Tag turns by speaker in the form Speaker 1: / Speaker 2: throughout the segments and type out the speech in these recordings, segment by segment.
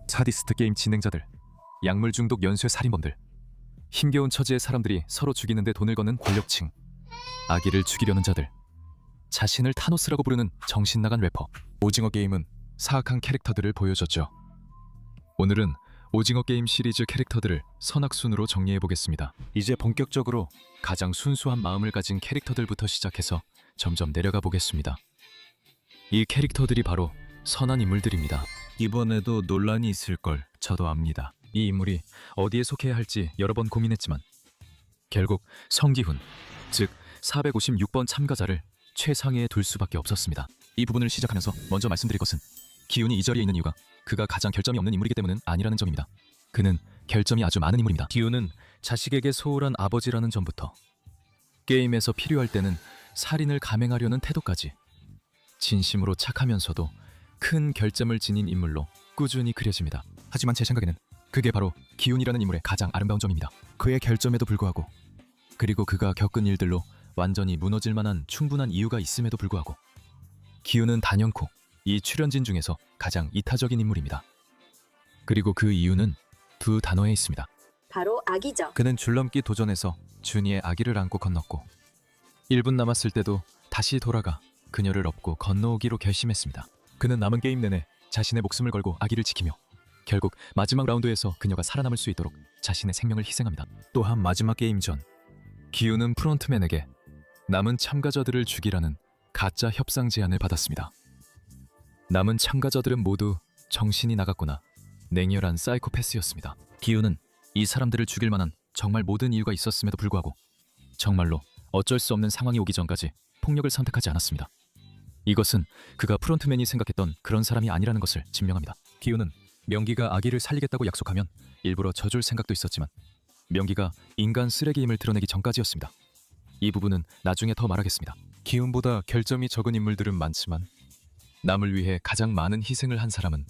Speaker 1: 사디스트 게임 진행자들, 약물 중독 연쇄 살인범들, 힘겨운 처지의 사람들이 서로 죽이는데 돈을 거는 권력층, 아기를 죽이려는 자들, 자신을 타노스라고 부르는 정신나간 래퍼. 오징어 게임은 사악한 캐릭터들을 보여줬죠. 오늘은 오징어 게임 시리즈 캐릭터들을 선악순으로 정리해보겠습니다. 이제 본격적으로 가장 순수한 마음을 가진 캐릭터들부터 시작해서 점점 내려가 보겠습니다. 이 캐릭터들이 바로 선한 인물들입니다. 이번에도 논란이 있을 걸 저도 압니다. 이 인물이 어디에 속해야 할지 여러 번 고민했지만 결국 성기훈, 즉 456번 참가자를 최상위에 둘 수밖에 없었습니다. 이 부분을 시작하면서 먼저 말씀드릴 것은 기훈이 이 자리에 있는 이유가 그가 가장 결점이 없는 인물이기 때문은 아니라는 점입니다. 그는 결점이 아주 많은 인물입니다. 기훈은 자식에게 소홀한 아버지라는 점부터 게임에서 필요할 때는 살인을 감행하려는 태도까지 진심으로 착하면서도 큰 결점을 지닌 인물로 꾸준히 그려집니다. 하지만 제 생각에는 그게 바로 기훈이라는 인물의 가장 아름다운 점입니다. 그의 결점에도 불구하고, 그리고 그가 겪은 일들로 완전히 무너질 만한 충분한 이유가 있음에도 불구하고 기훈은 단연코 이 출연진 중에서 가장 이타적인 인물입니다. 그리고 그 이유는 두 단어에 있습니다.
Speaker 2: 바로 아기죠.
Speaker 1: 그는 줄넘기 도전에서 준이의 아기를 안고 건넜고 1분 남았을 때도 다시 돌아가 그녀를 업고 건너오기로 결심했습니다. 그는 남은 게임 내내 자신의 목숨을 걸고 아기를 지키며 결국 마지막 라운드에서 그녀가 살아남을 수 있도록 자신의 생명을 희생합니다. 또한 마지막 게임 전 기훈은 프론트맨에게 남은 참가자들을 죽이라는 가짜 협상 제안을 받았습니다. 남은 참가자들은 모두 정신이 나갔거나 냉혈한 사이코패스였습니다. 기훈은 이 사람들을 죽일 만한 정말 모든 이유가 있었음에도 불구하고 정말로 어쩔 수 없는 상황이 오기 전까지 폭력을 선택하지 않았습니다. 이것은 그가 프론트맨이 생각했던 그런 사람이 아니라는 것을 증명합니다. 기훈은 명기가 아기를 살리겠다고 약속하면 일부러 져줄 생각도 있었지만 명기가 인간 쓰레기임을 드러내기 전까지였습니다. 이 부분은 나중에 더 말하겠습니다. 기훈보다 결점이 적은 인물들은 많지만 남을 위해 가장 많은 희생을 한 사람은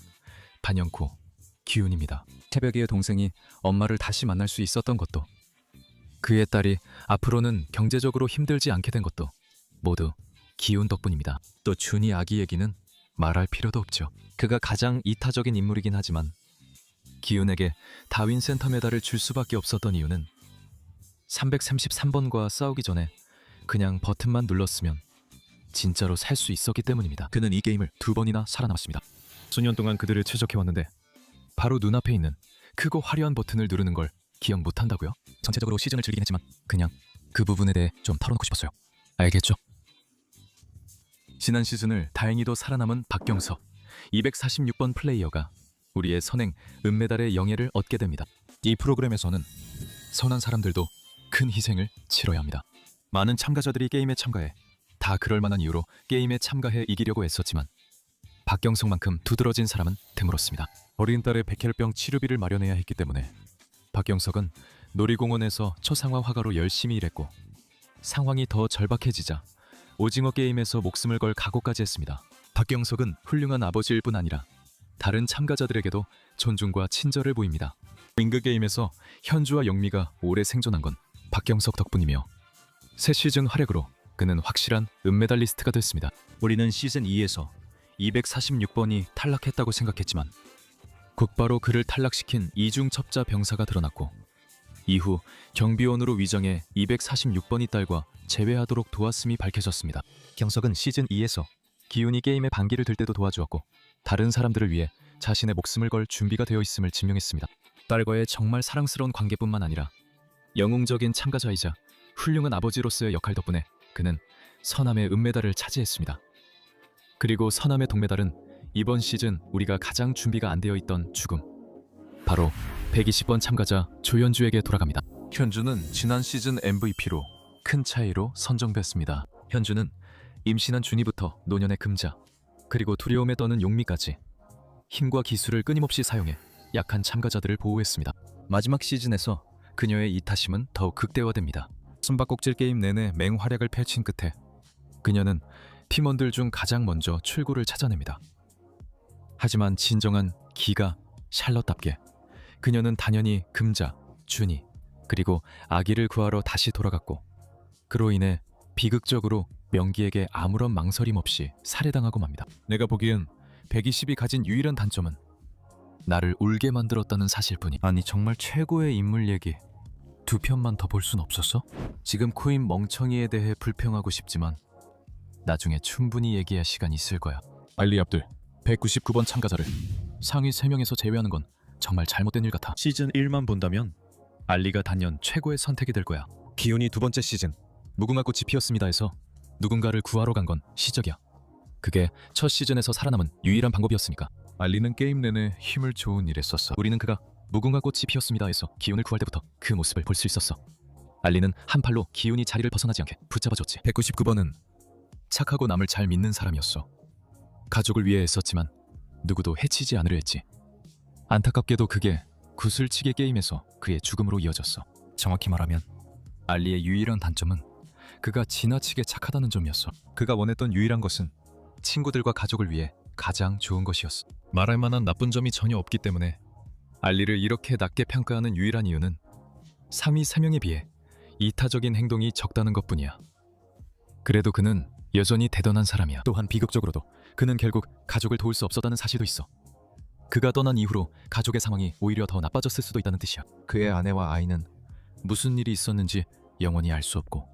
Speaker 1: 단연코 기훈입니다. 태벽이의 동생이 엄마를 다시 만날 수 있었던 것도, 그의 딸이 앞으로는 경제적으로 힘들지 않게 된 것도 모두 기훈 덕분입니다. 또 준이 아기 얘기는 말할 필요도 없죠. 그가 가장 이타적인 인물이긴 하지만 기훈에게 다윈 센터 메달을 줄 수밖에 없었던 이유는 333번과 싸우기 전에 그냥 버튼만 눌렀으면 진짜로 살 수 있었기 때문입니다. 그는 이 게임을 2번이나 살아남았습니다. 수년 동안 그들을 최적해왔는데 바로 눈앞에 있는 크고 화려한 버튼을 누르는 걸 기억 못한다고요? 전체적으로 시즌을 즐기긴 했지만 그냥 그 부분에 대해 좀 털어놓고 싶었어요. 알겠죠? 지난 시즌을 다행히도 살아남은 박경석 246번 플레이어가 우리의 선행 은메달의 영예를 얻게 됩니다. 이 프로그램에서는 선한 사람들도 큰 희생을 치러야 합니다. 많은 참가자들이 게임에 참가해 다 그럴 만한 이유로 게임에 참가해 이기려고 애썼지만 박경석만큼 두드러진 사람은 드물었습니다. 어린 딸의 백혈병 치료비를 마련해야 했기 때문에 박경석은 놀이공원에서 초상화 화가로 열심히 일했고 상황이 더 절박해지자 오징어 게임에서 목숨을 걸 각오까지 했습니다. 박경석은 훌륭한 아버지일 뿐 아니라 다른 참가자들에게도 존중과 친절을 보입니다. 윙그 게임에서 현주와 영미가 오래 생존한 건 박경석 덕분이며 새 시즌 활약으로 그는 확실한 은메달리스트가 됐습니다. 우리는 시즌 2에서 246번이 탈락했다고 생각했지만 곧바로 그를 탈락시킨 이중첩자 병사가 드러났고 이후 경비원으로 위장해 246번이 딸과 재회하도록 도왔음이 밝혀졌습니다. 경석은 시즌 2에서 기훈이 게임의 반기를 들 때도 도와주었고 다른 사람들을 위해 자신의 목숨을 걸 준비가 되어 있음을 증명했습니다. 딸과의 정말 사랑스러운 관계뿐만 아니라 영웅적인 참가자이자 훌륭한 아버지로서의 역할 덕분에 그는 선함의 은메달을 차지했습니다. 그리고 선함의 동메달은 이번 시즌 우리가 가장 준비가 안 되어 있던 죽음, 바로 120번 참가자 조현주에게 돌아갑니다. 현주는 지난 시즌 MVP로 큰 차이로 선정됐습니다. 현주는 임신한 준이부터 노년의 금자, 그리고 두려움에 떠는 용미까지 힘과 기술을 끊임없이 사용해 약한 참가자들을 보호했습니다. 마지막 시즌에서 그녀의 이타심은 더욱 극대화됩니다. 숨바꼭질 게임 내내 맹활약을 펼친 끝에 그녀는 팀원들 중 가장 먼저 출구를 찾아냅니다. 하지만 진정한 기가 샬럿답게 그녀는 단연히 금자, 준이, 그리고 아기를 구하러 다시 돌아갔고 그로 인해 비극적으로 명기에게 아무런 망설임 없이 살해당하고 맙니다. 내가 보기엔 120이 가진 유일한 단점은 나를 울게 만들었다는 사실뿐이. 아니 정말 최고의 인물 얘기 두 편만 더 볼 순 없었어? 지금 코인 멍청이에 대해 불평하고 싶지만 나중에 충분히 얘기할 시간이 있을 거야. 알리 압둘 199번 참가자를 상위 3명에서 제외하는 건 정말 잘못된 일 같아. 시즌 1만 본다면 알리가 단연 최고의 선택이 될 거야. 기훈이 두 번째 시즌 무궁화 꽃이 피었습니다에서 누군가를 구하러 간 건 시적이야. 그게 첫 시즌에서 살아남은 유일한 방법이었으니까. 알리는 게임 내내 힘을 좋은 일에 썼어. 우리는 그가 무궁화 꽃이 피었습니다에서 기훈을 구할 때부터 그 모습을 볼 수 있었어. 알리는 한 팔로 기훈이 자리를 벗어나지 않게 붙잡아줬지. 199번은 착하고 남을 잘 믿는 사람이었어. 가족을 위해 애썼지만 누구도 해치지 않으려 했지. 안타깝게도 그게 구슬치기 게임에서 그의 죽음으로 이어졌어. 정확히 말하면 알리의 유일한 단점은 그가 지나치게 착하다는 점이었어. 그가 원했던 유일한 것은 친구들과 가족을 위해 가장 좋은 것이었어. 말할 만한 나쁜 점이 전혀 없기 때문에 알리를 이렇게 낮게 평가하는 유일한 이유는 상위 3명에 비해 이타적인 행동이 적다는 것뿐이야. 그래도 그는 여전히 대단한 사람이야. 또한 비극적으로도 그는 결국 가족을 도울 수 없었다는 사실도 있어. 그가 떠난 이후로 가족의 상황이 오히려 더 나빠졌을 수도 있다는 뜻이야. 그의 아내와 아이는 무슨 일이 있었는지 영원히 알 수 없고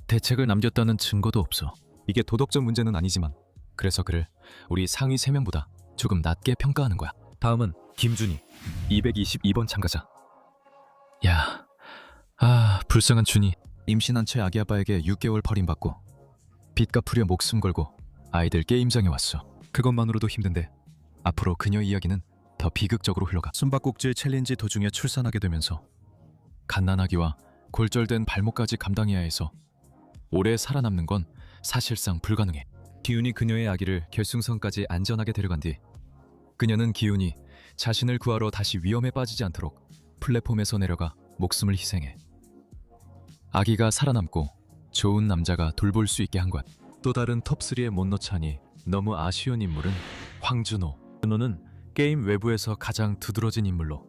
Speaker 1: 대책을 남겼다는 증거도 없어. 이게 도덕적 문제는 아니지만 그래서 그를 우리 상위 3명보다 조금 낮게 평가하는 거야. 다음은 김준희 222번 참가자. 불쌍한 준희. 임신한 채 아기 아빠에게 6개월 버림받고 빚 갚으려 목숨 걸고 아이들 게임장에 왔어. 그것만으로도 힘든데 앞으로 그녀 이야기는 더 비극적으로 흘러가. 숨바꼭질 챌린지 도중에 출산하게 되면서 갓난아기와 골절된 발목까지 감당해야 해서 오래 살아남는 건 사실상 불가능해. 기훈이 그녀의 아기를 결승선까지 안전하게 데려간 뒤 그녀는 기훈이 자신을 구하러 다시 위험에 빠지지 않도록 플랫폼에서 내려가 목숨을 희생해 아기가 살아남고 좋은 남자가 돌볼 수 있게 한 거야. 또 다른 톱3에 못 넣자니 너무 아쉬운 인물은 황준호. 준호는 게임 외부에서 가장 두드러진 인물로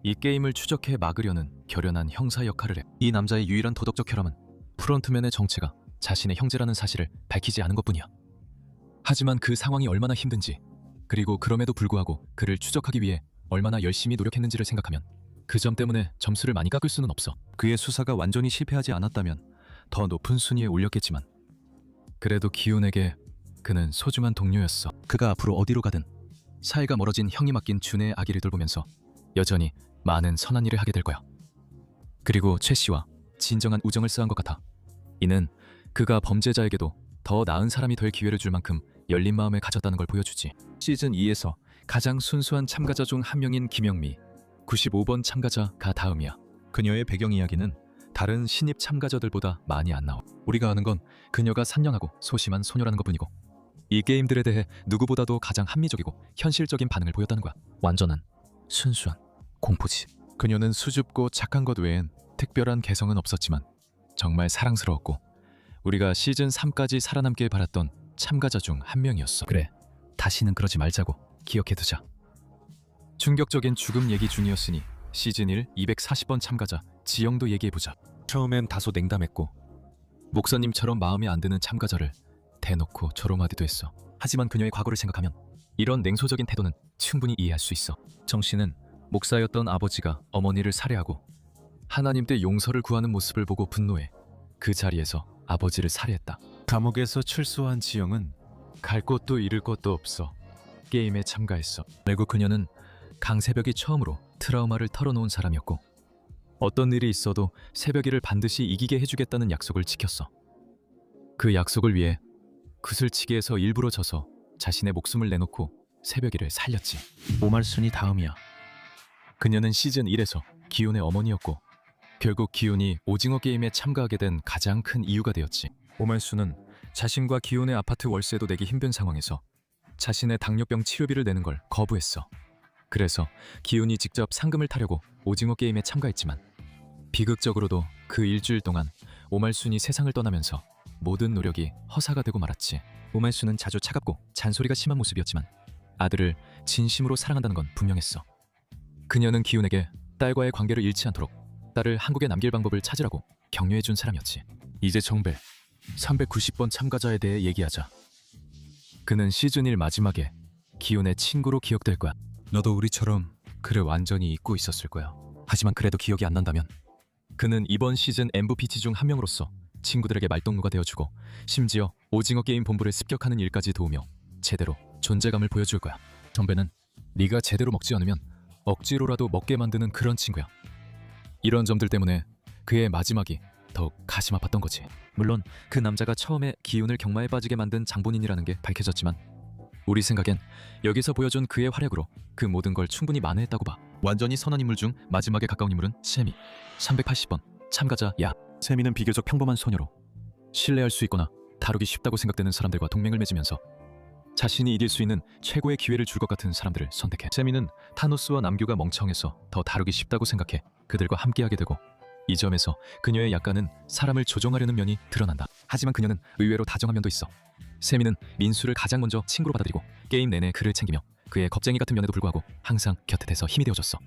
Speaker 1: 이 게임을 추적해 막으려는 결연한 형사 역할을 해. 이 남자의 유일한 도덕적 혈압은 프론트맨의 정체가 자신의 형제라는 사실을 밝히지 않은 것뿐이야. 하지만 그 상황이 얼마나 힘든지 그리고 그럼에도 불구하고 그를 추적하기 위해 얼마나 열심히 노력했는지를 생각하면 그 점 때문에 점수를 많이 깎을 수는 없어. 그의 수사가 완전히 실패하지 않았다면 더 높은 순위에 올렸겠지만 그래도 기훈에게 그는 소중한 동료였어. 그가 앞으로 어디로 가든 사이가 멀어진 형이 맡긴 준의 아기를 돌보면서 여전히 많은 선한 일을 하게 될 거야. 그리고 최 씨와 진정한 우정을 쌓은 것 같아. 이는 그가 범죄자에게도 더 나은 사람이 될 기회를 줄 만큼 열린 마음을 가졌다는 걸 보여주지. 시즌 2에서 가장 순수한 참가자 중 한 명인 김영미 95번 참가자가 다음이야. 그녀의 배경 이야기는 다른 신입 참가자들보다 많이 안 나와. 우리가 아는 건 그녀가 산령하고 소심한 소녀라는 것뿐이고 이 게임들에 대해 누구보다도 가장 합리적이고 현실적인 반응을 보였다는 거야. 완전한 순수한 공포지. 그녀는 수줍고 착한 것 외엔 특별한 개성은 없었지만 정말 사랑스러웠고 우리가 시즌 3까지 살아남길 바랐던 참가자 중 한 명이었어. 그래, 다시는 그러지 말자고 기억해두자. 충격적인 죽음 얘기 중이었으니 시즌 1 240번 참가자 지영도 얘기해보자. 처음엔 다소 냉담했고 목사님처럼 마음에 안 드는 참가자를 대놓고 조롱하기도 했어. 하지만 그녀의 과거를 생각하면 이런 냉소적인 태도는 충분히 이해할 수 있어. 정 씨는 목사였던 아버지가 어머니를 살해하고 하나님 때 용서를 구하는 모습을 보고 분노해 그 자리에서 아버지를 살해했다. 감옥에서 출소한 지영은 갈 곳도 잃을 곳도 없어 게임에 참가했어. 결국 그녀는 강새벽이 처음으로 트라우마를 털어놓은 사람이었고 어떤 일이 있어도 새벽이를 반드시 이기게 해주겠다는 약속을 지켰어. 그 약속을 위해 구슬치기에서 일부러 져서 자신의 목숨을 내놓고 새벽이를 살렸지. 오말순이 다음이야. 그녀는 시즌 1에서 기훈의 어머니였고 결국 기훈이 오징어 게임에 참가하게 된 가장 큰 이유가 되었지. 오말순은 자신과 기훈의 아파트 월세도 내기 힘든 상황에서 자신의 당뇨병 치료비를 내는 걸 거부했어. 그래서 기훈이 직접 상금을 타려고 오징어 게임에 참가했지만 비극적으로도 그 일주일 동안 오말순이 세상을 떠나면서 모든 노력이 허사가 되고 말았지. 오말순은 자주 차갑고 잔소리가 심한 모습이었지만 아들을 진심으로 사랑한다는 건 분명했어. 그녀는 기훈에게 딸과의 관계를 잃지 않도록 딸을 한국에 남길 방법을 찾으라고 격려해준 사람이었지. 이제 정배 390번 참가자에 대해 얘기하자. 그는 시즌 1 마지막에 기훈의 친구로 기억될 거야. 너도 우리처럼 그를 완전히 잊고 있었을 거야. 하지만 그래도 기억이 안 난다면 그는 이번 시즌 MVP 중 한 명으로서 친구들에게 말동무가 되어주고 심지어 오징어 게임 본부를 습격하는 일까지 도우며 제대로 존재감을 보여줄 거야. 전배는 네가 제대로 먹지 않으면 억지로라도 먹게 만드는 그런 친구야. 이런 점들 때문에 그의 마지막이 더욱 가슴 아팠던 거지. 물론 그 남자가 처음에 기운을 경마에 빠지게 만든 장본인이라는 게 밝혀졌지만 우리 생각엔 여기서 보여준 그의 활약으로 그 모든 걸 충분히 만회했다고 봐. 완전히 선한 인물 중 마지막에 가까운 인물은 세미. 380번 참가자야. 세미는 비교적 평범한 소녀로 신뢰할 수 있거나 다루기 쉽다고 생각되는 사람들과 동맹을 맺으면서 자신이 이길 수 있는 최고의 기회를 줄 것 같은 사람들을 선택해. 세미는 타노스와 남규가 멍청해서 더 다루기 쉽다고 생각해 그들과 함께하게 되고 이 점에서 그녀의 약간은 사람을 조종하려는 면이 드러난다. 하지만 그녀는 의외로 다정한 면도 있어. 세미는 민수를 가장 먼저 친구로 받아들이고 게임 내내 그를 챙기며 그의 겁쟁이 같은 면에도 불구하고 항상 곁에 대서 힘이 되어줬어.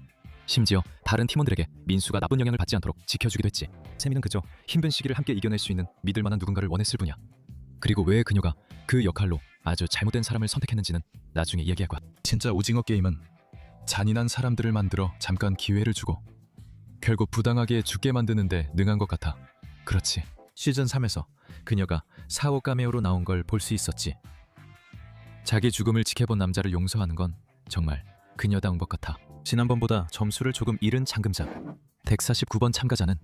Speaker 1: 심지어 다른 팀원들에게 민수가 나쁜 영향을 받지 않도록 지켜주기도 했지. 세미는 그저 힘든 시기를 함께 이겨낼 수 있는 믿을 만한 누군가를 원했을 뿐이야. 그리고 왜 그녀가 그 역할로 아주 잘못된 사람을 선택했는지는 나중에 이야기할 거야. 진짜 오징어 게임은 잔인한 사람들을 만들어 잠깐 기회를 주고 결국 부당하게 죽게 만드는데 능한 것 같아. 그렇지. 시즌 3에서 그녀가 사오 카메오로 나온 걸 볼 수 있었지. 자기 죽음을 지켜본 남자를 용서하는 건 정말 그녀다운 것 같아. 지난번보다 점수를 조금 잃은 잠금자 149번 참가자는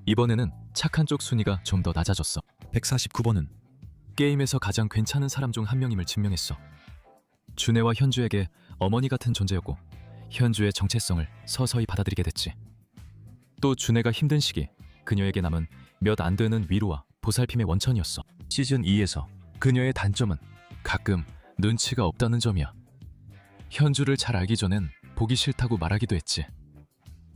Speaker 1: 이번에는 착한 쪽 순위가 좀 더 낮아졌어. 149번은 게임에서 가장 괜찮은 사람 중 한 명임을 증명했어. 준혜와 현주에게 어머니 같은 존재였고 현주의 정체성을 서서히 받아들이게 됐지. 또 준혜가 힘든 시기 그녀에게 남은 몇 안 되는 위로와 보살핌의 원천이었어. 시즌 2에서 그녀의 단점은 가끔 눈치가 없다는 점이야. 현주를 잘 알기 전엔 보기 싫다고 말하기도 했지.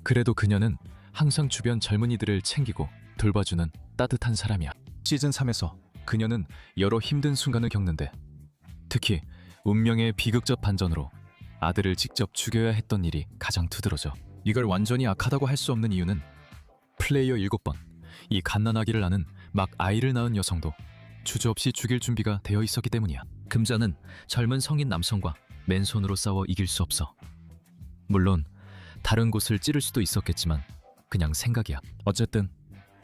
Speaker 1: 그래도 그녀는 항상 주변 젊은이들을 챙기고 돌봐주는 따뜻한 사람이야. 시즌 3에서 그녀는 여러 힘든 순간을 겪는데 특히 운명의 비극적 반전으로 아들을 직접 죽여야 했던 일이 가장 두드러져. 이걸 완전히 악하다고 할 수 없는 이유는 플레이어 7번, 이 갓난아기를 낳은 막 아이를 낳은 여성도 주저없이 죽일 준비가 되어 있었기 때문이야. 금자는 젊은 성인 남성과 맨손으로 싸워 이길 수 없어. 물론 다른 곳을 찌를 수도 있었겠지만 그냥 생각이야. 어쨌든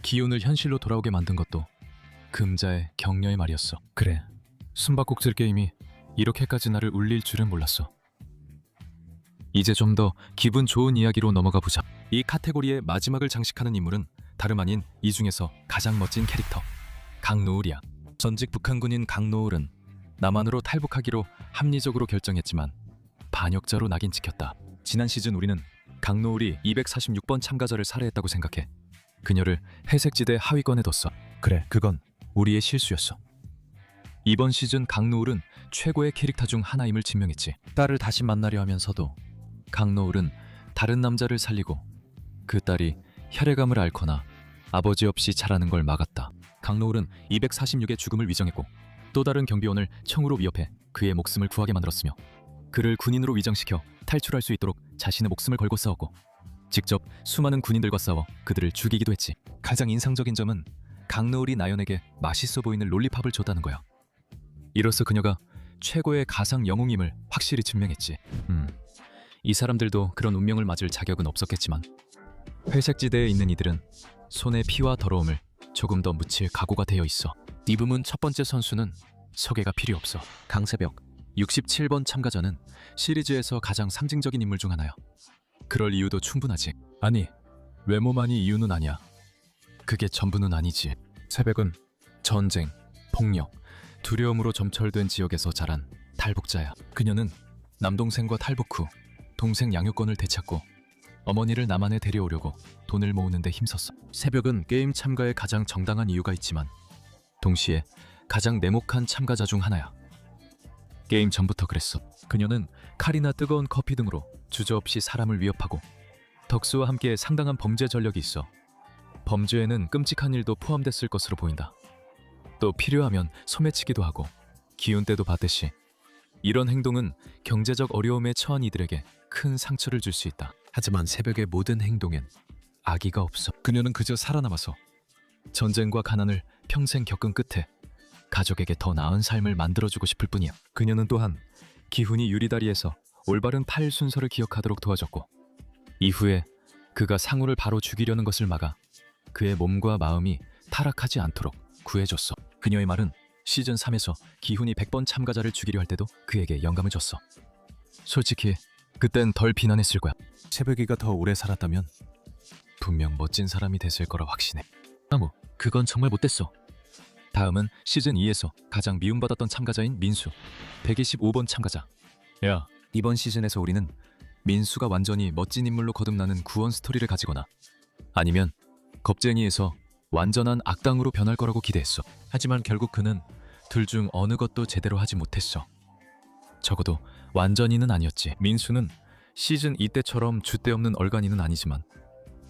Speaker 1: 기운을 현실로 돌아오게 만든 것도 금자의 격려의 말이었어. 그래, 숨바꼭질 게임이 이렇게까지 나를 울릴 줄은 몰랐어. 이제 좀 더 기분 좋은 이야기로 넘어가 보자. 이 카테고리의 마지막을 장식하는 인물은 다름 아닌 이 중에서 가장 멋진 캐릭터 강노을이야. 전직 북한군인 강노을은 남한으로 탈북하기로 합리적으로 결정했지만 반역자로 낙인 찍혔다. 지난 시즌 우리는 강노을이 246번 참가자를 살해했다고 생각해 그녀를 회색지대 하위권에 뒀어. 그래, 그건 우리의 실수였어. 이번 시즌 강노을은 최고의 캐릭터 중 하나임을 증명했지. 딸을 다시 만나려 하면서도 강노을은 다른 남자를 살리고 그 딸이 혈액암을 앓거나 아버지 없이 자라는 걸 막았다. 강노을은 246의 죽음을 위정했고 또 다른 경비원을 총으로 위협해 그의 목숨을 구하게 만들었으며 그를 군인으로 위장시켜 탈출할 수 있도록 자신의 목숨을 걸고 싸웠고 직접 수많은 군인들과 싸워 그들을 죽이기도 했지. 가장 인상적인 점은 강노을이 나연에게 맛있어 보이는 롤리팝을 줬다는 거야. 이로써 그녀가 최고의 가상 영웅임을 확실히 증명했지. 이 사람들도 그런 운명을 맞을 자격은 없었겠지만 회색지대에 있는 이들은 손의 피와 더러움을 조금 더 묻힐 각오가 되어 있어. 이 부문 첫 번째 선수는 소개가 필요 없어. 강세벽 67번 참가자는 시리즈에서 가장 상징적인 인물 중 하나야. 그럴 이유도 충분하지. 아니, 외모만이 이유는 아니야. 그게 전부는 아니지. 새벽은 전쟁, 폭력, 두려움으로 점철된 지역에서 자란 탈북자야. 그녀는 남동생과 탈북 후 동생 양육권을 되찾고 어머니를 남한에 데려오려고 돈을 모으는 데 힘썼어. 새벽은 게임 참가에 가장 정당한 이유가 있지만 동시에 가장 냉혹한 참가자 중 하나야. 게임 전부터 그랬어. 그녀는 칼이나 뜨거운 커피 등으로 주저없이 사람을 위협하고 덕수와 함께 상당한 범죄 전력이 있어 범죄에는 끔찍한 일도 포함됐을 것으로 보인다. 또 필요하면 소매치기도 하고 기운때도 받듯이 이런 행동은 경제적 어려움에 처한 이들에게 큰 상처를 줄 수 있다. 하지만 새벽의 모든 행동엔 악의가 없어. 그녀는 그저 살아남아서 전쟁과 가난을 평생 겪은 끝에 가족에게 더 나은 삶을 만들어주고 싶을 뿐이야. 그녀는 또한 기훈이 유리다리에서 올바른 팔 순서를 기억하도록 도와줬고, 이후에 그가 상우를 바로 죽이려는 것을 막아 그의 몸과 마음이 타락하지 않도록 구해줬어. 그녀의 말은 시즌 3에서 기훈이 100번 참가자를 죽이려 할 때도 그에게 영감을 줬어. 솔직히 그땐 덜 비난했을 거야. 채백이가 더 오래 살았다면 분명 멋진 사람이 됐을 거라 확신해. 아무, 그건 정말 못됐어. 다음은 시즌 2에서 가장 미움받았던 참가자인 민수, 125번 참가자. 야, 이번 시즌에서 우리는 민수가 완전히 멋진 인물로 거듭나는 구원 스토리를 가지거나 아니면 겁쟁이에서 완전한 악당으로 변할 거라고 기대했어. 하지만 결국 그는 둘 중 어느 것도 제대로 하지 못했어. 적어도 완전히는 아니었지. 민수는 시즌 2 때처럼 줏대 없는 얼간이는 아니지만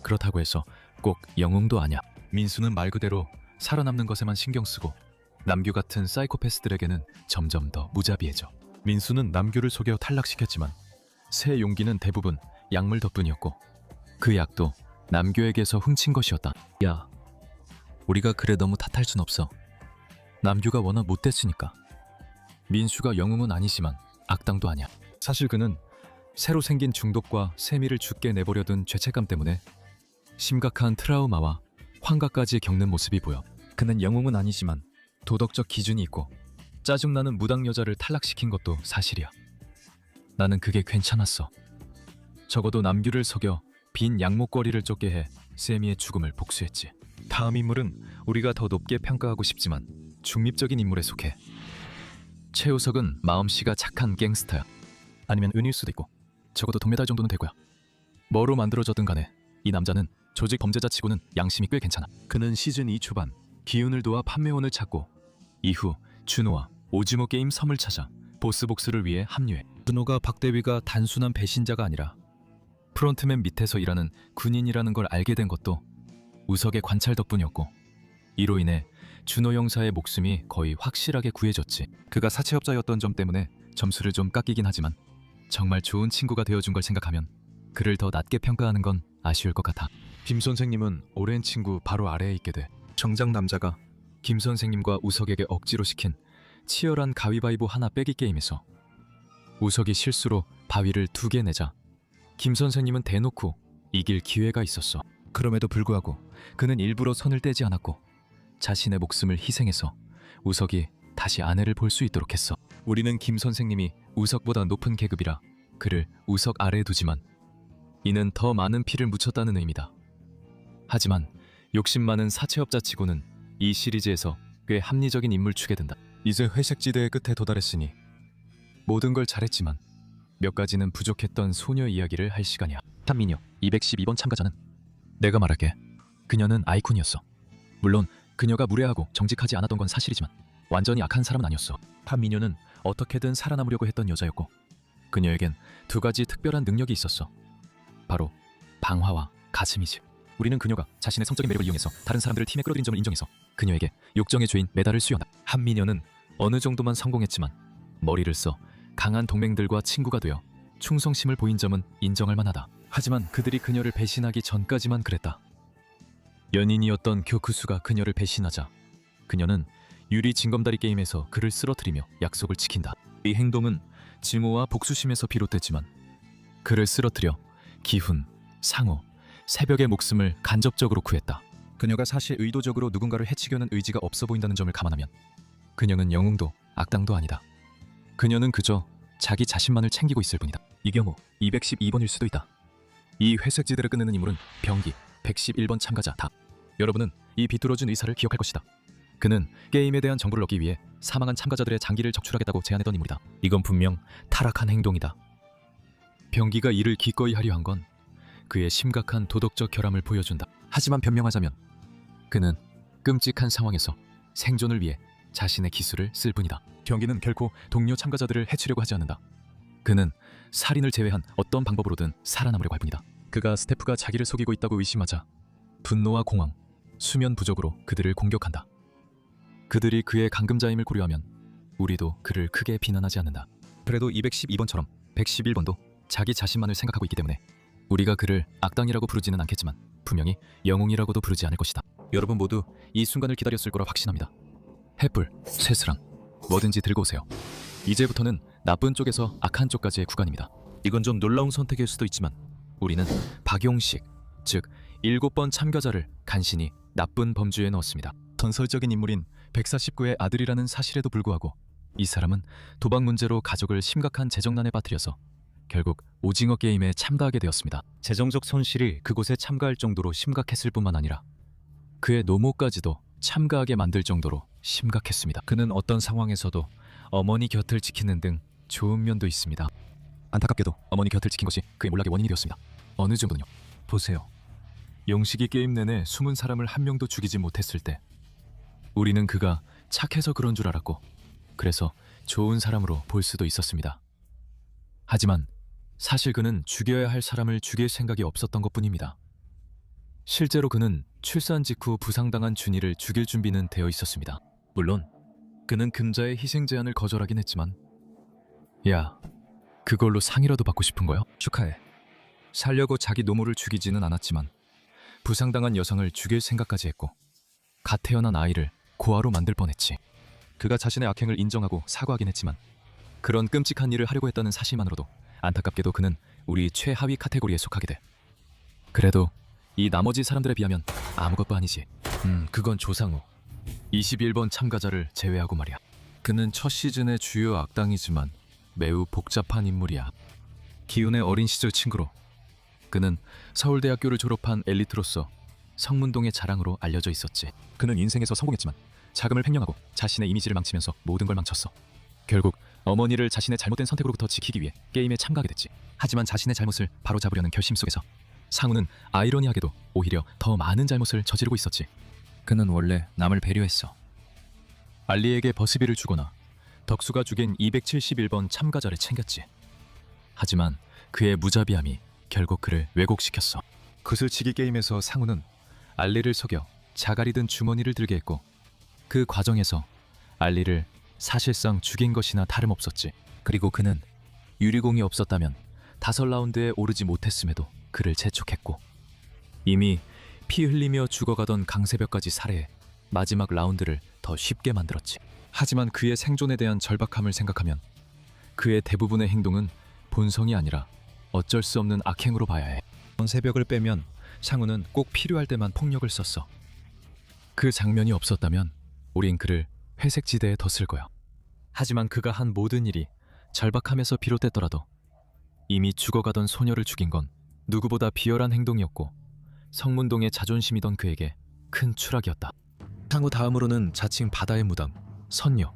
Speaker 1: 그렇다고 해서 꼭 영웅도 아니야. 민수는 말 그대로 살아남는 것에만 신경 쓰고 남규 같은 사이코패스들에게는 점점 더 무자비해져. 민수는 남규를 속여 탈락시켰지만 새 용기는 대부분 약물 덕분이었고 그 약도 남규에게서 훔친 것이었다. 야, 우리가 그래 너무 탓할 순 없어. 남규가 워낙 못됐으니까. 민수가 영웅은 아니지만 악당도 아니야. 사실 그는 새로 생긴 중독과 세미를 죽게 내버려둔 죄책감 때문에 심각한 트라우마와 환각까지 겪는 모습이 보여. 그는 영웅은 아니지만 도덕적 기준이 있고 짜증나는 무당 여자를 탈락시킨 것도 사실이야. 나는 그게 괜찮았어. 적어도 남규를 속여 빈 양목거리를 쫓게 해 세미의 죽음을 복수했지. 다음 인물은 우리가 더 높게 평가하고 싶지만 중립적인 인물에 속해. 최우석은 마음씨가 착한 갱스터야. 아니면 은일 수도 있고 적어도 동메달 정도는 될 거야. 뭐로 만들어졌든 간에 이 남자는 조직 범죄자 치고는 양심이 꽤 괜찮아. 그는 시즌 2 초반 기훈을 도와 판매원을 찾고 이후 준호와 오징어 게임 섬을 찾아 보스복수를 위해 합류해. 준호가 박대위가 단순한 배신자가 아니라 프론트맨 밑에서 일하는 군인이라는 걸 알게 된 것도 우석의 관찰 덕분이었고 이로 인해 준호 형사의 목숨이 거의 확실하게 구해졌지. 그가 사채업자였던 점 때문에 점수를 좀 깎이긴 하지만 정말 좋은 친구가 되어준 걸 생각하면 그를 더 낮게 평가하는 건 아쉬울 것 같아. 김 선생님은 오랜 친구 바로 아래에 있게 돼. 정작 남자가 김 선생님과 우석에게 억지로 시킨 치열한 가위바위보 하나 빼기 게임에서 우석이 실수로 바위를 2개 내자 김 선생님은 대놓고 이길 기회가 있었어. 그럼에도 불구하고 그는 일부러 선을 떼지 않았고 자신의 목숨을 희생해서 우석이 다시 아내를 볼 수 있도록 했어. 우리는 김 선생님이 우석보다 높은 계급이라 그를 우석 아래에 두지만 이는 더 많은 피를 묻혔다는 의미다. 하지만 욕심 많은 사채업자 치고는 이 시리즈에서 꽤 합리적인 인물 축에 든다. 이제 회색지대의 끝에 도달했으니 모든 걸 잘했지만 몇 가지는 부족했던 소녀 이야기를 할 시간이야. 탐미녀 212번 참가자는 내가 말할게. 그녀는 아이콘이었어. 물론 그녀가 무례하고 정직하지 않았던 건 사실이지만 완전히 악한 사람은 아니었어. 탐미녀는 어떻게든 살아남으려고 했던 여자였고 그녀에겐 2가지 특별한 능력이 있었어. 바로 방화와 가슴이지. 우리는 그녀가 자신의 성적인 매력을 이용해서 다른 사람들을 팀에 끌어들인 점을 인정해서 그녀에게 욕정의 죄인 메달을 수여한다. 한미녀는 어느 정도만 성공했지만 머리를 써 강한 동맹들과 친구가 되어 충성심을 보인 점은 인정할 만하다. 하지만 그들이 그녀를 배신하기 전까지만 그랬다. 연인이었던 교쿠수가 그녀를 배신하자 그녀는 유리 징검다리 게임에서 그를 쓰러뜨리며 약속을 지킨다. 이 행동은 증오와 복수심에서 비롯됐지만 그를 쓰러뜨려 기훈, 상호, 새벽의 목숨을 간접적으로 구했다. 그녀가 사실 의도적으로 누군가를 해치려는 의지가 없어 보인다는 점을 감안하면 그녀는 영웅도 악당도 아니다. 그녀는 그저 자기 자신만을 챙기고 있을 뿐이다. 이 경우 212번일 수도 있다. 이 회색지대를 끝내는 인물은 병기 111번 참가자 다. 여러분은 이 비뚤어진 의사를 기억할 것이다. 그는 게임에 대한 정보를 얻기 위해 사망한 참가자들의 장기를 적출하겠다고 제안했던 인물이다. 이건 분명 타락한 행동이다. 병기가 이를 기꺼이 하려 한 건 그의 심각한 도덕적 결함을 보여준다. 하지만 변명하자면 그는 끔찍한 상황에서 생존을 위해 자신의 기술을 쓸 뿐이다. 병기는 결코 동료 참가자들을 해치려고 하지 않는다. 그는 살인을 제외한 어떤 방법으로든 살아남으려고 할 뿐이다. 그가 스태프가 자기를 속이고 있다고 의심하자 분노와 공황, 수면 부족으로 그들을 공격한다. 그들이 그의 감금자임을 고려하면 우리도 그를 크게 비난하지 않는다. 그래도 212번처럼 111번도 자기 자신만을 생각하고 있기 때문에 우리가 그를 악당이라고 부르지는 않겠지만 분명히 영웅이라고도 부르지 않을 것이다. 여러분 모두 이 순간을 기다렸을 거라 확신합니다. 횃불, 쇠스랑, 뭐든지 들고 오세요. 이제부터는 나쁜 쪽에서 악한 쪽까지의 구간입니다. 이건 좀 놀라운 선택일 수도 있지만 우리는 박용식, 즉 7번 참가자를 간신히 나쁜 범주에 넣었습니다. 전설적인 인물인 149의 아들이라는 사실에도 불구하고 이 사람은 도박 문제로 가족을 심각한 재정난에 빠뜨려서 결국 오징어 게임에 참가하게 되었습니다. 재정적 손실이 그곳에 참가할 정도로 심각했을 뿐만 아니라 그의 노모까지도 참가하게 만들 정도로 심각했습니다. 그는 어떤 상황에서도 어머니 곁을 지키는 등 좋은 면도 있습니다. 안타깝게도 어머니 곁을 지킨 것이 그의 몰락의 원인이 되었습니다. 어느 정도는요. 보세요. 용식이 게임 내내 숨은 사람을 한 명도 죽이지 못했을 때 우리는 그가 착해서 그런 줄 알았고 그래서 좋은 사람으로 볼 수도 있었습니다. 하지만 사실 그는 죽여야 할 사람을 죽일 생각이 없었던 것뿐입니다. 실제로 그는 출산 직후 부상당한 준이를 죽일 준비는 되어 있었습니다. 물론 그는 금자의 희생 제안을 거절하긴 했지만 야, 그걸로 상이라도 받고 싶은 거야? 축하해. 살려고 자기 노모를 죽이지는 않았지만 부상당한 여성을 죽일 생각까지 했고 갓 태어난 아이를 고아로 만들 뻔했지. 그가 자신의 악행을 인정하고 사과하긴 했지만 그런 끔찍한 일을 하려고 했다는 사실만으로도 안타깝게도 그는 우리 최하위 카테고리에 속하게 돼. 그래도 이 나머지 사람들에 비하면 아무것도 아니지. 그건 조상우 21번 참가자를 제외하고 말이야. 그는 첫 시즌의 주요 악당이지만 매우 복잡한 인물이야. 기훈의 어린 시절 친구로 그는 서울대학교를 졸업한 엘리트로서 성문동의 자랑으로 알려져 있었지. 그는 인생에서 성공했지만 자금을 횡령하고 자신의 이미지를 망치면서 모든 걸 망쳤어. 결국 어머니를 자신의 잘못된 선택으로부터 지키기 위해 게임에 참가하게 됐지. 하지만 자신의 잘못을 바로잡으려는 결심 속에서 상우는 아이러니하게도 오히려 더 많은 잘못을 저지르고 있었지. 그는 원래 남을 배려했어. 알리에게 버스비를 주거나 덕수가 죽인 271번 참가자를 챙겼지. 하지만 그의 무자비함이 결국 그를 왜곡시켰어. 구슬치기 게임에서 상우는 알리를 속여 자갈이 든 주머니를 들게 했고 그 과정에서 알리를 사실상 죽인 것이나 다름없었지. 그리고 그는 유리공이 없었다면 5라운드에 오르지 못했음에도 그를 재촉했고 이미 피 흘리며 죽어가던 강세벽까지 살해해 마지막 라운드를 더 쉽게 만들었지. 하지만 그의 생존에 대한 절박함을 생각하면 그의 대부분의 행동은 본성이 아니라 어쩔 수 없는 악행으로 봐야 해. 새벽을 빼면 상우는 꼭 필요할 때만 폭력을 썼어. 그 장면이 없었다면 우린 그를 회색지대에 뒀을 거야. 하지만 그가 한 모든 일이 절박함에서 비롯됐더라도 이미 죽어가던 소녀를 죽인 건 누구보다 비열한 행동이었고 성문동의 자존심이던 그에게 큰 추락이었다. 상우 다음으로는 자칭 바다의 무당 선녀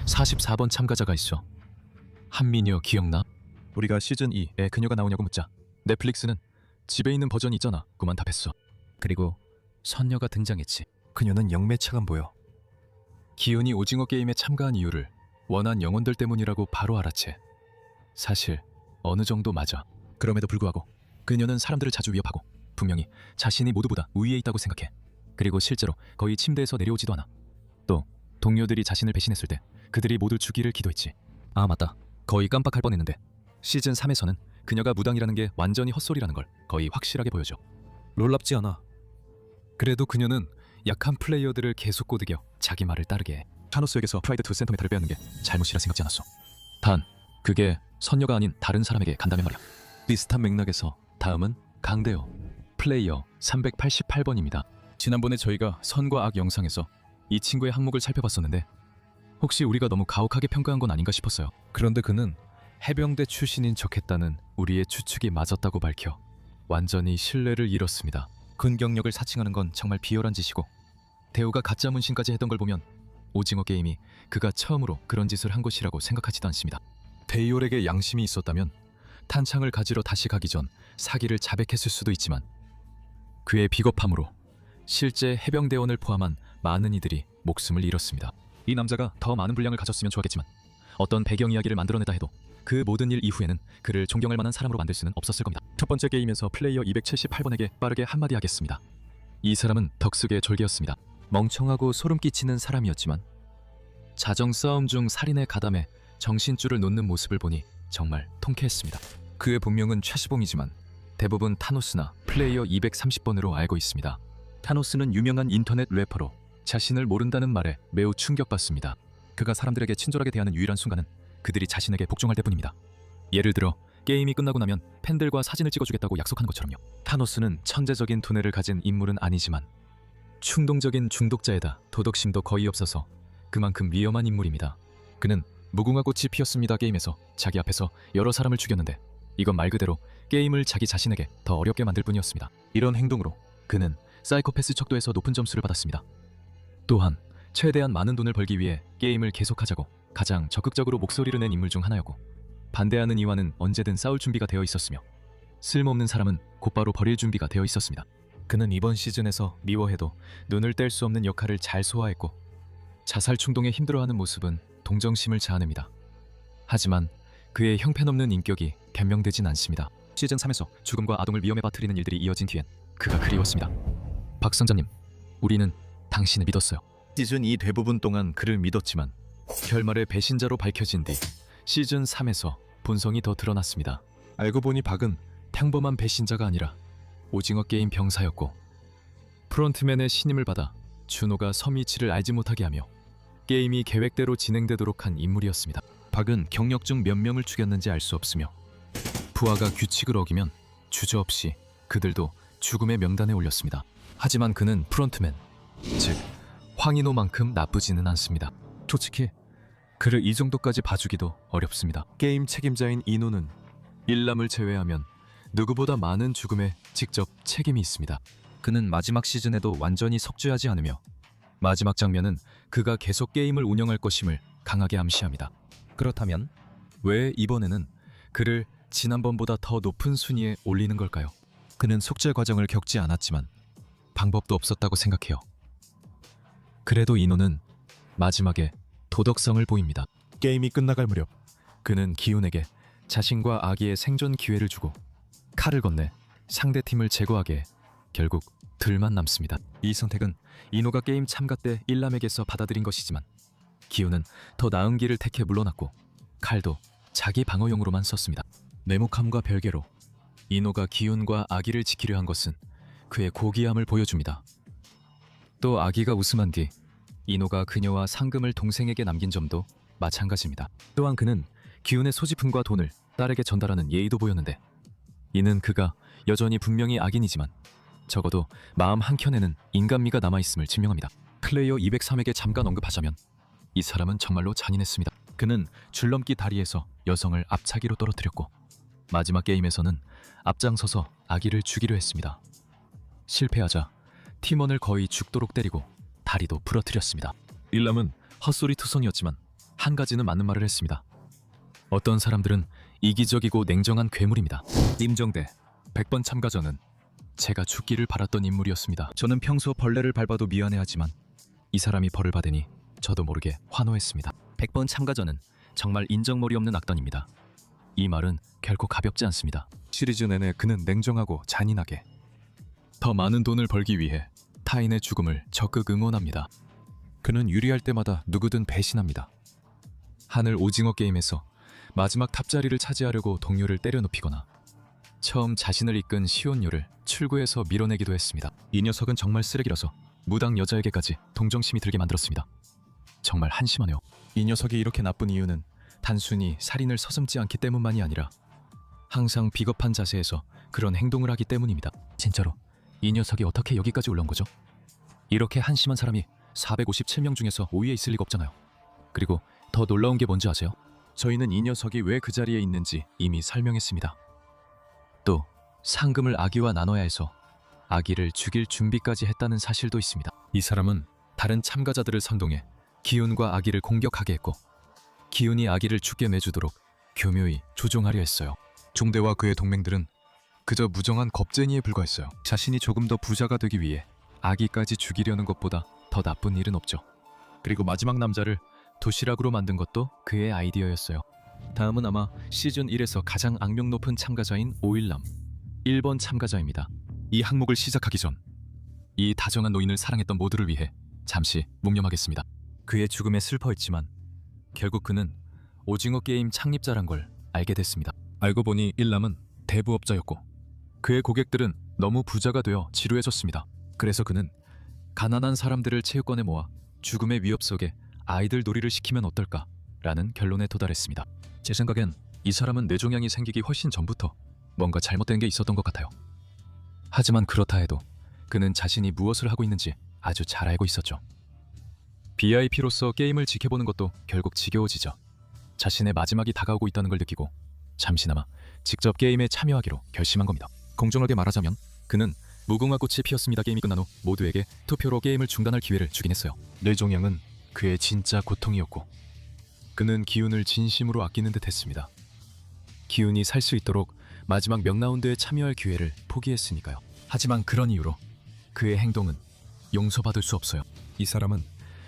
Speaker 1: 44번 참가자가 있어. 한미녀 기억나? 우리가 시즌 2에 그녀가 나오냐고 묻자 넷플릭스는 집에 있는 버전이 있잖아 그만 답했어. 그리고 선녀가 등장했지. 그녀는 영매차감 보여. 기훈이 오징어 게임에 참가한 이유를 원한 영혼들 때문이라고 바로 알아채. 사실 어느 정도 맞아. 그럼에도 불구하고 그녀는 사람들을 자주 위협하고 분명히 자신이 모두보다 우위에 있다고 생각해. 그리고 실제로 거의 침대에서 내려오지도 않아. 또 동료들이 자신을 배신했을 때 그들이 모두 죽이를 기도했지. 아 맞다, 거의 깜빡할 뻔했는데 시즌 3에서는 그녀가 무당이라는 게 완전히 헛소리라는 걸 거의 확실하게 보여줘. 놀랍지 않아. 그래도 그녀는 약한 플레이어들을 계속 꼬드겨 자기 말을 따르게 해. 타노스에게서 프라이드 2 센토메타를 빼앗는 게 잘못이라 생각지 않았어. 단 그게 선녀가 아닌 다른 사람에게 간다면 말이야. 비슷한 맥락에서 다음은 강대호 플레이어 388번입니다. 지난번에 저희가 선과 악 영상에서 이 친구의 항목을 살펴봤었는데 혹시 우리가 너무 가혹하게 평가한 건 아닌가 싶었어요. 그런데 그는 해병대 출신인 척했다는 우리의 추측이 맞았다고 밝혀 완전히 신뢰를 잃었습니다. 근경력을 사칭하는 건 정말 비열한 짓이고 대우가 가짜 문신까지 했던 걸 보면 오징어 게임이 그가 처음으로 그런 짓을 한 것이라고 생각하지도 않습니다. 데이올에게 양심이 있었다면 탄창을 가지러 다시 가기 전 사기를 자백했을 수도 있지만 그의 비겁함으로 실제 해병대원을 포함한 많은 이들이 목숨을 잃었습니다. 이 남자가 더 많은 분량을 가졌으면 좋았겠지만 어떤 배경 이야기를 만들어내다 해도 그 모든 일 이후에는 그를 존경할 만한 사람으로 만들 수는 없었을 겁니다. 첫 번째 게임에서 플레이어 278번에게 빠르게 한마디 하겠습니다. 이 사람은 덕수계의 졸개였습니다. 멍청하고 소름 끼치는 사람이었지만 자정 싸움 중 살인에 가담해 정신줄을 놓는 모습을 보니 정말 통쾌했습니다. 그의 본명은 최시봉이지만 대부분 타노스나 플레이어 230번으로 알고 있습니다. 타노스는 유명한 인터넷 래퍼로 자신을 모른다는 말에 매우 충격받습니다. 그가 사람들에게 친절하게 대하는 유일한 순간은 그들이 자신에게 복종할 때뿐입니다. 예를 들어 게임이 끝나고 나면 팬들과 사진을 찍어주겠다고 약속하는 것처럼요. 타노스는 천재적인 두뇌를 가진 인물은 아니지만 충동적인 중독자에다 도덕심도 거의 없어서 그만큼 위험한 인물입니다. 그는 무궁화 꽃이 피었습니다 게임에서 자기 앞에서 여러 사람을 죽였는데 이건 말 그대로 게임을 자기 자신에게 더 어렵게 만들 뿐이었습니다. 이런 행동으로 그는 사이코패스 척도에서 높은 점수를 받았습니다. 또한 최대한 많은 돈을 벌기 위해 게임을 계속하자고 가장 적극적으로 목소리를 낸 인물 중 하나였고 반대하는 이와는 언제든 싸울 준비가 되어 있었으며 쓸모없는 사람은 곧바로 버릴 준비가 되어 있었습니다. 그는 이번 시즌에서 미워해도 눈을 뗄 수 없는 역할을 잘 소화했고 자살 충동에 힘들어하는 모습은 동정심을 자아냅니다. 하지만 그의 형편없는 인격이 변명되진 않습니다. 시즌 3에서 죽음과 아동을 위험에 빠뜨리는 일들이 이어진 뒤엔 그가 그리웠습니다. 박 선장님, 우리는 당신을 믿었어요. 시즌 2 대부분 동안 그를 믿었지만 결말에 배신자로 밝혀진 뒤 시즌 3에서 본성이 더 드러났습니다. 알고 보니 박은 평범한 배신자가 아니라 오징어 게임 병사였고 프론트맨의 신임을 받아 준호가 섬이치를 알지 못하게 하며 게임이 계획대로 진행되도록 한 인물이었습니다. 박은 경력 중 몇 명을 죽였는지 알 수 없으며 부하가 규칙을 어기면 주저없이 그들도 죽음의 명단에 올렸습니다. 하지만 그는 프론트맨, 즉 황인호만큼 나쁘지는 않습니다. 솔직히 그를 이 정도까지 봐주기도 어렵습니다. 게임 책임자인 인호는 일람을 제외하면 누구보다 많은 죽음에 직접 책임이 있습니다. 그는 마지막 시즌에도 완전히 석주하지 않으며 마지막 장면은 그가 계속 게임을 운영할 것임을 강하게 암시합니다. 그렇다면 왜 이번에는 그를 지난번보다 더 높은 순위에 올리는 걸까요? 그는 속죄 과정을 겪지 않았지만 방법도 없었다고 생각해요. 그래도 인호는 마지막에 도덕성을 보입니다. 게임이 끝나갈 무렵 그는 기훈에게 자신과 아기의 생존 기회를 주고 칼을 건네 상대팀을 제거하게 해 결국 둘만 남습니다. 이 선택은 인호가 게임 참가 때 일람에게서 받아들인 것이지만 기훈은 더 나은 길을 택해 물러났고 칼도 자기 방어용으로만 썼습니다. 냉혹함과 별개로 인호가 기훈과 아기를 지키려 한 것은 그의 고귀함을 보여줍니다. 또 아기가 우승한 뒤 인호가 그녀와 상금을 동생에게 남긴 점도 마찬가지입니다. 또한 그는 기훈의 소지품과 돈을 딸에게 전달하는 예의도 보였는데 이는 그가 여전히 분명히 악인이지만 적어도 마음 한켠에는 인간미가 남아있음을 증명합니다. 플레이어 203에게 잠깐 언급하자면 이 사람은 정말로 잔인했습니다. 그는 줄넘기 다리에서 여성을 앞차기로 떨어뜨렸고 마지막 게임에서는 앞장서서 아기를 죽이려 했습니다. 실패하자 팀원을 거의 죽도록 때리고 다리도 부러뜨렸습니다. 일람은 헛소리투성이었지만 한 가지는 맞는 말을 했습니다. 어떤 사람들은 이기적이고 냉정한 괴물입니다. 임정대 100번 참가전은 제가 죽기를 바랐던 인물이었습니다. 저는 평소 벌레를 밟아도 미안해하지만 이 사람이 벌을 받으니 저도 모르게 환호했습니다. 100번 참가전은 정말 인정머리 없는 악단입니다. 이 말은 결코 가볍지 않습니다. 시리즈 내내 그는 냉정하고 잔인하게 더 많은 돈을 벌기 위해 타인의 죽음을 적극 응원합니다. 그는 유리할 때마다 누구든 배신합니다. 하늘 오징어 게임에서 마지막 탑자리를 차지하려고 동료를 때려눕히거나 처음 자신을 이끈 시온요를 출구에서 밀어내기도 했습니다. 이 녀석은 정말 쓰레기라서 무당 여자에게까지 동정심이 들게 만들었습니다. 정말 한심하네요. 이 녀석이 이렇게 나쁜 이유는 단순히 살인을 서슴지 않기 때문만이 아니라 항상 비겁한 자세에서 그런 행동을 하기 때문입니다. 진짜로 이 녀석이 어떻게 여기까지 올라온 거죠? 이렇게 한심한 사람이 457명 중에서 5위에 있을 리가 없잖아요. 그리고 더 놀라운 게 뭔지 아세요? 저희는 이 녀석이 왜 그 자리에 있는지 이미 설명했습니다. 또 상금을 아기와 나눠야 해서 아기를 죽일 준비까지 했다는 사실도 있습니다. 이 사람은 다른 참가자들을 선동해 기훈과 아기를 공격하게 했고 기훈이 아기를 죽게 내주도록 교묘히 조종하려 했어요. 종대와 그의 동맹들은 그저 무정한 겁쟁이에 불과했어요. 자신이 조금 더 부자가 되기 위해 아기까지 죽이려는 것보다 더 나쁜 일은 없죠. 그리고 마지막 남자를 도시락으로 만든 것도 그의 아이디어였어요. 다음은 아마 시즌 1에서 가장 악명 높은 참가자인 오일남 1번 참가자입니다. 이 항목을 시작하기 전 이 다정한 노인을 사랑했던 모두를 위해 잠시 묵념하겠습니다. 그의 죽음에 슬퍼했지만 결국 그는 오징어 게임 창립자란 걸 알게 됐습니다. 알고 보니 일남은 대부업자였고 그의 고객들은 너무 부자가 되어 지루해졌습니다. 그래서 그는 가난한 사람들을 체육관에 모아 죽음의 위협 속에 아이들 놀이를 시키면 어떨까? 라는 결론에 도달했습니다. 제 생각엔 이 사람은 뇌종양이 생기기 훨씬 전부터 뭔가 잘못된 게 있었던 것 같아요. 하지만 그렇다 해도 그는 자신이 무엇을 하고 있는지 아주 잘 알고 있었죠. BIP로서 게임을 지켜보는 것도 결국 지겨워지죠. 자신의 마지막이 다가오고 있다는 걸 느끼고 잠시나마 직접 게임에 참여하기로 결심한 겁니다. 공정하게 말하자면 그는 무궁화 꽃이 피었습니다 게임이 끝난 후 모두에게 투표로 게임을 중단할 기회를 주긴 했어요. 뇌종양은 그의 진짜 고통이었고 그는 기훈을 진심으로 아끼는 듯 했습니다. 기훈이 살 수 있도록 마지막 몇 라운드에 참여할 기회를 포기했으니까요. 하지만 그런 이유로 그의 행동은 용서받을 수 없어요. 이 사람은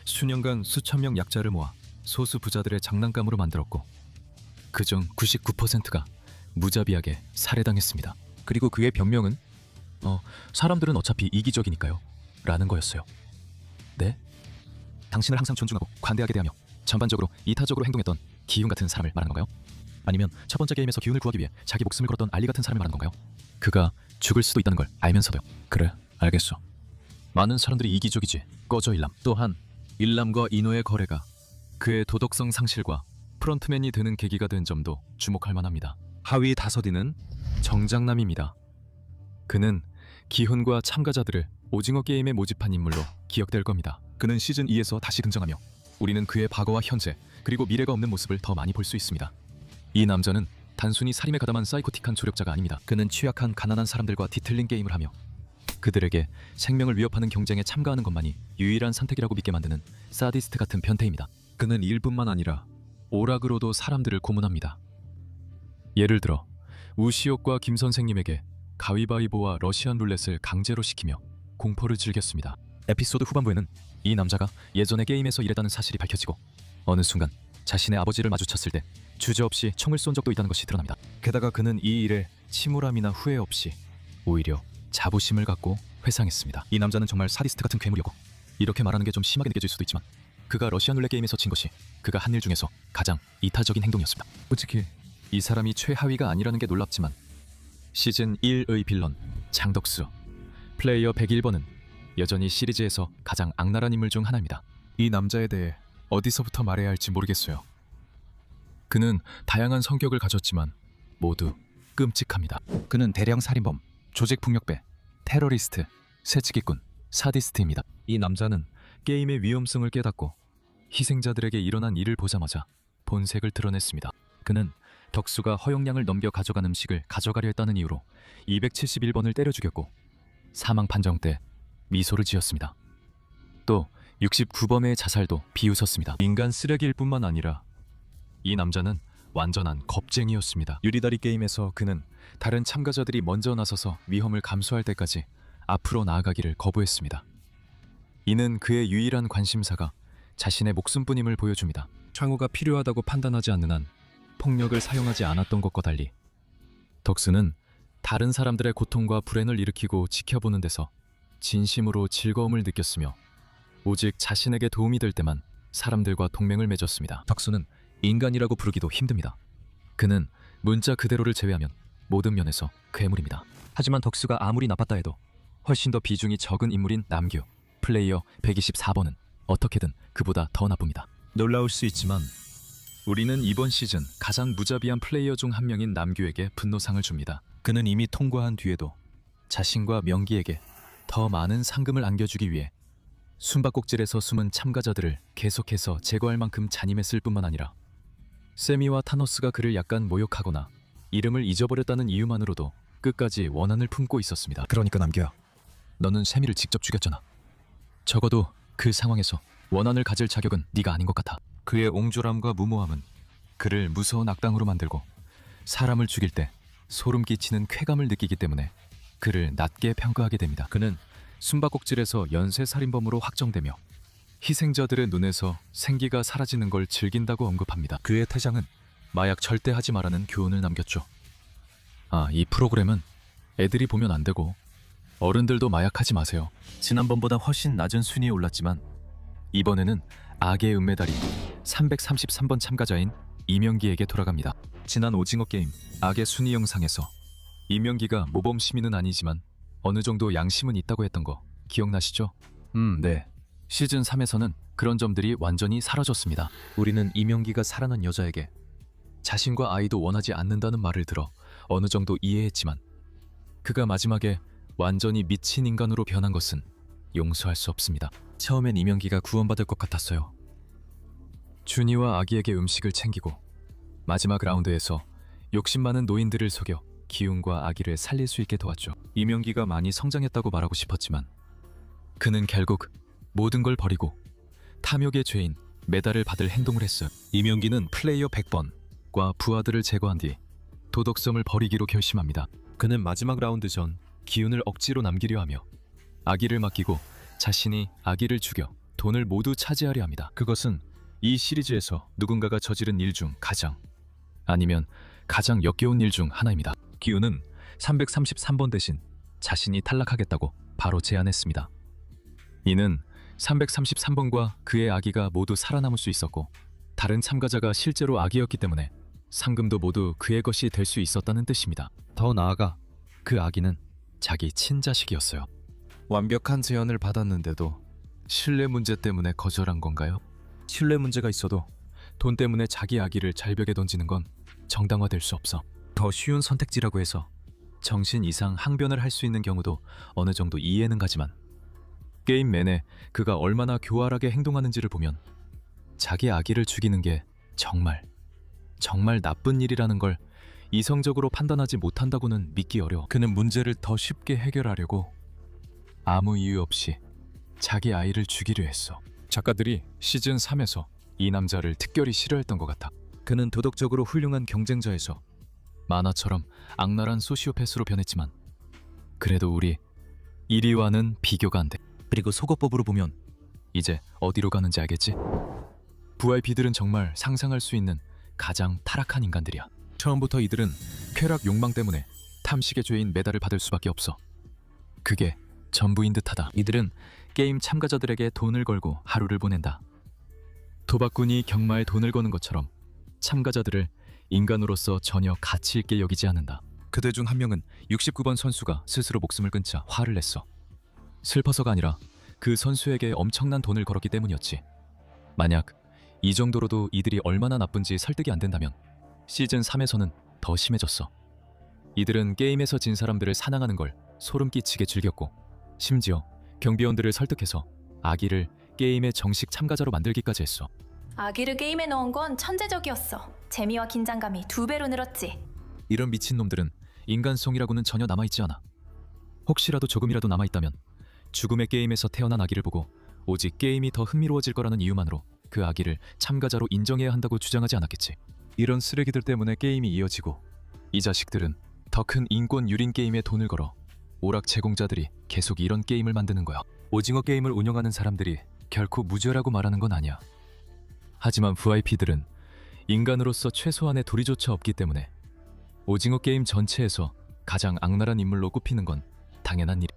Speaker 1: 수년간 수천 명 약자를 모아 소수 부자들의 장난감으로 만들었고 그중 99%가 무자비하게 살해당했습니다. 그리고 그의 변명은 사람들은 어차피 이기적이니까요 라는 거였어요. 네? 당신을 항상 존중하고 관대하게 대하며 전반적으로 이타적으로 행동했던 기훈 같은 사람을 말하는 건가요? 아니면 첫 번째 게임에서 기훈을 구하기 위해 자기 목숨을 걸었던 알리 같은 사람을 말하는 건가요? 그가 죽을 수도 있다는 걸 알면서도요. 그래, 알겠어. 많은 사람들이 이기적이지. 꺼져 일람. 또한 일람과 인호의 거래가 그의 도덕성 상실과 프런트맨이 되는 계기가 된 점도 주목할 만합니다. 하위 다섯위는 정장남입니다. 그는 기훈과 참가자들을 오징어 게임에 모집한 인물로 기억될 겁니다. 그는 시즌 2에서 다시 등장하며 우리는 그의 과거와 현재 그리고 미래가 없는 모습을 더 많이 볼 수 있습니다. 이 남자는 단순히 살인에 가담한 사이코틱한 조력자가 아닙니다. 그는 취약한 가난한 사람들과 뒤틀린 게임을 하며 그들에게 생명을 위협하는 경쟁에 참가하는 것만이 유일한 선택이라고 믿게 만드는 사디스트 같은 변태입니다. 그는 일뿐만 아니라 오락으로도 사람들을 고문합니다. 예를 들어 우시옥과 김 선생님에게 가위바위보와 러시안 룰렛을 강제로 시키며 공포를 즐겼습니다. 에피소드 후반부에는 이 남자가 예전에 게임에서 일했다는 사실이 밝혀지고 어느 순간 자신의 아버지를 마주쳤을 때 주저없이 총을 쏜 적도 있다는 것이 드러납니다. 게다가 그는 이 일에 침울함이나 후회 없이 오히려 자부심을 갖고 회상했습니다. 이 남자는 정말 사디스트 같은 괴물이었고 이렇게 말하는 게 좀 심하게 느껴질 수도 있지만 그가 러시안 룰렛 게임에서 진 것이 그가 한 일 중에서 가장 이타적인 행동이었습니다. 솔직히 이 사람이 최하위가 아니라는 게 놀랍지만 시즌 1의 빌런 장덕수 플레이어 101번은 여전히 시리즈에서 가장 악랄한 인물 중 하나입니다. 이 남자에 대해 어디서부터 말해야 할지 모르겠어요. 그는 다양한 성격을 가졌지만 모두 끔찍합니다. 그는 대량 살인범, 조직폭력배, 테러리스트, 새치기꾼, 사디스트입니다. 이 남자는 게임의 위험성을 깨닫고 희생자들에게 일어난 일을 보자마자 본색을 드러냈습니다. 그는 덕수가 허용량을 넘겨 가져간 음식을 가져가려 했다는 이유로 271번을 때려 죽였고 사망 판정 때 미소를 지었습니다. 또 69번의 자살도 비웃었습니다. 인간 쓰레기일 뿐만 아니라 이 남자는 완전한 겁쟁이였습니다. 유리다리 게임에서 그는 다른 참가자들이 먼저 나서서 위험을 감수할 때까지 앞으로 나아가기를 거부했습니다. 이는 그의 유일한 관심사가 자신의 목숨뿐임을 보여줍니다. 창호가 필요하다고 판단하지 않는 한 폭력을 사용하지 않았던 것과 달리 덕수는 다른 사람들의 고통과 불행을 일으키고 지켜보는 데서 진심으로 즐거움을 느꼈으며 오직 자신에게 도움이 될 때만 사람들과 동맹을 맺었습니다. 덕수는 인간이라고 부르기도 힘듭니다. 그는 문자 그대로를 제외하면 모든 면에서 괴물입니다. 하지만 덕수가 아무리 나빴다 해도 훨씬 더 비중이 적은 인물인 남규, 플레이어 124번은 어떻게든 그보다 더 나쁩니다. 놀라울 수 있지만 우리는 이번 시즌 가장 무자비한 플레이어 중 한 명인 남규에게 분노상을 줍니다. 그는 이미 통과한 뒤에도 자신과 명기에게 더 많은 상금을 안겨주기 위해 숨바꼭질에서 숨은 참가자들을 계속해서 제거할 만큼 잔인했을 뿐만 아니라 세미와 타노스가 그를 약간 모욕하거나 이름을 잊어버렸다는 이유만으로도 끝까지 원한을 품고 있었습니다. 그러니까 남규야, 너는 세미를 직접 죽였잖아. 적어도 그 상황에서 원한을 가질 자격은 네가 아닌 것 같아. 그의 옹졸함과 무모함은 그를 무서운 악당으로 만들고 사람을 죽일 때 소름 끼치는 쾌감을 느끼기 때문에 그를 낮게 평가하게 됩니다. 그는 숨바꼭질에서 연쇄살인범으로 확정되며 희생자들의 눈에서 생기가 사라지는 걸 즐긴다고 언급합니다. 그의 태장은 마약 절대 하지 말라는 교훈을 남겼죠. 이 프로그램은 애들이 보면 안 되고 어른들도 마약하지 마세요. 지난번보다 훨씬 낮은 순위에 올랐지만 이번에는 악의 은메달이 333번 참가자인 이명기에게 돌아갑니다. 지난 오징어 게임 악의 순위 영상에서 이명기가 모범 시민은 아니지만 어느 정도 양심은 있다고 했던 거 기억나시죠? 네. 시즌 3에서는 그런 점들이 완전히 사라졌습니다. 우리는 이명기가 살아난 여자에게 자신과 아이도 원하지 않는다는 말을 들어 어느 정도 이해했지만 그가 마지막에 완전히 미친 인간으로 변한 것은 용서할 수 없습니다. 처음엔 이명기가 구원받을 것 같았어요. 준이와 아기에게 음식을 챙기고 마지막 라운드에서 욕심 많은 노인들을 속여 기훈과 아기를 살릴 수 있게 도왔죠. 이명기가 많이 성장했다고 말하고 싶었지만 그는 결국 모든 걸 버리고 탐욕의 죄인 메달을 받을 행동을 했어요. 이명기는 플레이어 100번과 부하들을 제거한 뒤 도덕성을 버리기로 결심합니다. 그는 마지막 라운드 전 기훈을 억지로 남기려 하며 아기를 맡기고 자신이 아기를 죽여 돈을 모두 차지하려 합니다. 그것은 이 시리즈에서 누군가가 저지른 일 중 가장 아니면 가장 역겨운 일 중 하나입니다. 기훈은 333번 대신 자신이 탈락하겠다고 바로 제안했습니다. 이는 333번과 그의 아기가 모두 살아남을 수 있었고 다른 참가자가 실제로 아기였기 때문에 상금도 모두 그의 것이 될 수 있었다는 뜻입니다. 더 나아가 그 아기는 자기 친자식이었어요. 완벽한 제안을 받았는데도 신뢰 문제 때문에 거절한 건가요? 신뢰 문제가 있어도 돈 때문에 자기 아기를 절벽에 던지는 건 정당화될 수 없어. 더 쉬운 선택지라고 해서 정신 이상 항변을 할 수 있는 경우도 어느 정도 이해는 가지만 게임 내내 그가 얼마나 교활하게 행동하는지를 보면 자기 아기를 죽이는 게 정말 나쁜 일이라는 걸 이성적으로 판단하지 못한다고는 믿기 어려워. 그는 문제를 더 쉽게 해결하려고 아무 이유 없이 자기 아이를 죽이려 했어. 작가들이 시즌 3에서 이 남자를 특별히 싫어했던 것 같아. 그는 도덕적으로 훌륭한 경쟁자에서 만화처럼 악랄한 소시오패스로 변했지만 그래도 우리 1위와는 비교가 안 돼. 그리고 속어법으로 보면 이제 어디로 가는지 알겠지? VIP들은 정말 상상할 수 있는 가장 타락한 인간들이야. 처음부터 이들은 쾌락 욕망 때문에 탐식의 죄인 메달을 받을 수밖에 없어. 그게 전부인 듯하다. 이들은 게임 참가자들에게 돈을 걸고 하루를 보낸다. 도박꾼이 경마에 돈을 거는 것처럼 참가자들을 인간으로서 전혀 가치 있게 여기지 않는다. 그들 중 한 명은 69번 선수가 스스로 목숨을 끊자 화를 냈어. 슬퍼서가 아니라 그 선수에게 엄청난 돈을 걸었기 때문이었지. 만약 이 정도로도 이들이 얼마나 나쁜지 설득이 안 된다면 시즌 3에서는 더 심해졌어. 이들은 게임에서 진 사람들을 사냥하는 걸 소름 끼치게 즐겼고 심지어 경비원들을 설득해서 아기를 게임의 정식 참가자로 만들기까지 했어.
Speaker 2: 아기를 게임에 넣은 건 천재적이었어. 재미와 긴장감이 2배로 늘었지.
Speaker 1: 이런 미친놈들은 인간성이라고는 전혀 남아있지 않아. 혹시라도 조금이라도 남아있다면 죽음의 게임에서 태어난 아기를 보고 오직 게임이 더 흥미로워질 거라는 이유만으로 그 아기를 참가자로 인정해야 한다고 주장하지 않았겠지. 이런 쓰레기들 때문에 게임이 이어지고 이 자식들은 더 큰 인권 유린 게임에 돈을 걸어 오락 제공자들이 계속 이런 게임을 만드는 거야. 오징어 게임을 운영하는 사람들이 결코 무죄라고 말하는 건 아니야. 하지만 VIP들은 인간으로서 최소한의 도리조차 없기 때문에 오징어 게임 전체에서 가장 악랄한 인물로 꼽히는 건 당연한 일.